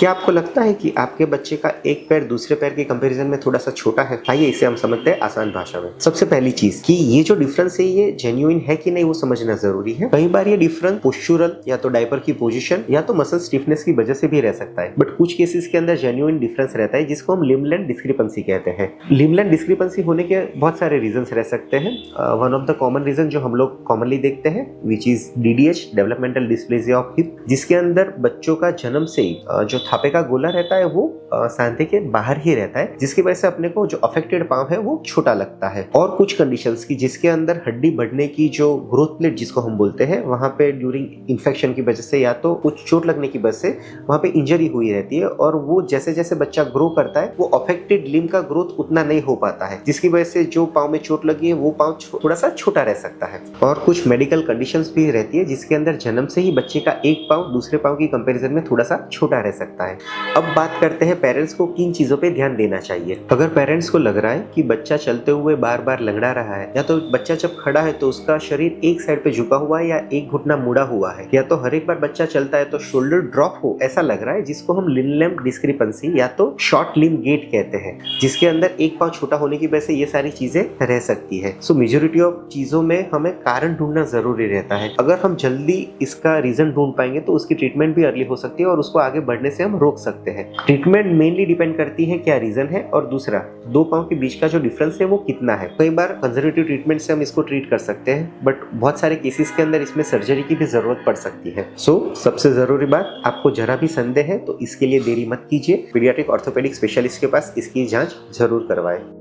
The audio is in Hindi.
क्या आपको लगता है कि आपके बच्चे का एक पैर दूसरे पैर के कंपैरिजन में थोड़ा सा छोटा है? आइए इसे हम समझते हैं आसान भाषा में। सबसे पहली चीज कि ये जो डिफरेंस है ये जेन्युइन है कि नहीं वो समझना जरूरी है। कई बार ये डिफरेंस पोस्चुरल या तो डायपर की पोजीशन या तो मसल स्टिफनेस की वजह से भी रह सकता है, बट कुछ केसेस के अंदर जेन्युइन डिफरेंस रहता है जिसको हम लिम्ब लेंथ डिस्क्रिपेंसी कहते हैं। लिम्ब लेंथ डिस्क्रिपेंसी होने के बहुत सारे रीजन रह सकते हैं। One of the common reason जो हम लोग कॉमनली देखते हैं which is DDH, developmental dysplasia of hip, जिसके अंदर बच्चों का जन्म से ही जो थापे का गोला रहता है वो सांधे के बाहर ही रहता है, जिसकी वजह से अपने को जो अफेक्टेड पांव है वो छोटा लगता है। और कुछ कंडीशंस की जिसके अंदर हड्डी बढ़ने की जो ग्रोथ प्लेट जिसको हम बोलते हैं वहां पे ड्यूरिंग इन्फेक्शन की वजह से या तो कुछ चोट लगने की वजह से वहां पे इंजरी हुई रहती है, और वो जैसे जैसे बच्चा ग्रो करता है वो अफेक्टेड लिम्ब का ग्रोथ उतना नहीं हो पाता है, जिसकी वजह से जो पांव में चोट लगी है वो पांव थोड़ा सा छोटा रह सकता है। और कुछ मेडिकल कंडीशंस भी रहती है जिसके अंदर जन्म से ही बच्चे का एक पांव दूसरे पांव की कंपैरिजन में थोड़ा सा छोटा रह सकता है। अब बात करते हैं पेरेंट्स को किन चीजों पे ध्यान देना चाहिए। अगर पेरेंट्स को लग रहा है कि बच्चा चलते हुए बार बार लंगड़ा रहा है, या तो बच्चा जब खड़ा है तो उसका शरीर एक साइड पे झुका हुआ है या एक घुटना मुड़ा हुआ है, या तो हर एक बार बच्चा चलता है तो शोल्डर ड्रॉप हो ऐसा लग रहा है, जिसको हम लिम्ब लेंथ डिस्क्रिपेंसी या तो शॉर्ट लिम्ब गेट कहते हैं, जिसके अंदर एक पांव छोटा होने की वजह से ये सारी चीजें रह सकती है। सो मेजॉरिटी ऑफ चीजों में हमें कारण ढूंढना जरूरी रहता है। अगर हम जल्दी इसका रीजन ढूंढ पाएंगे तो उसकी ट्रीटमेंट भी अर्ली हो सकती है और उसको आगे बढ़ने से हम रोक सकते हैं। ट्रीटमेंट मेनली डिपेंड करती है क्या रीजन है, और दूसरा दो पांव के बीच का जो डिफरेंस है वो कितना है। कई बार कंजर्वेटिव ट्रीटमेंट से हम इसको ट्रीट कर सकते हैं, बट बहुत सारे केसेस के अंदर इसमें सर्जरी की भी जरूरत पड़ सकती है। सो सबसे जरूरी बात, आपको जरा भी संदेह है तो इसके लिए देरी मत कीजिए, पीडियाट्रिक ऑर्थोपेडिक स्पेशलिस्ट के पास इसकी जांच जरूर करवाएं।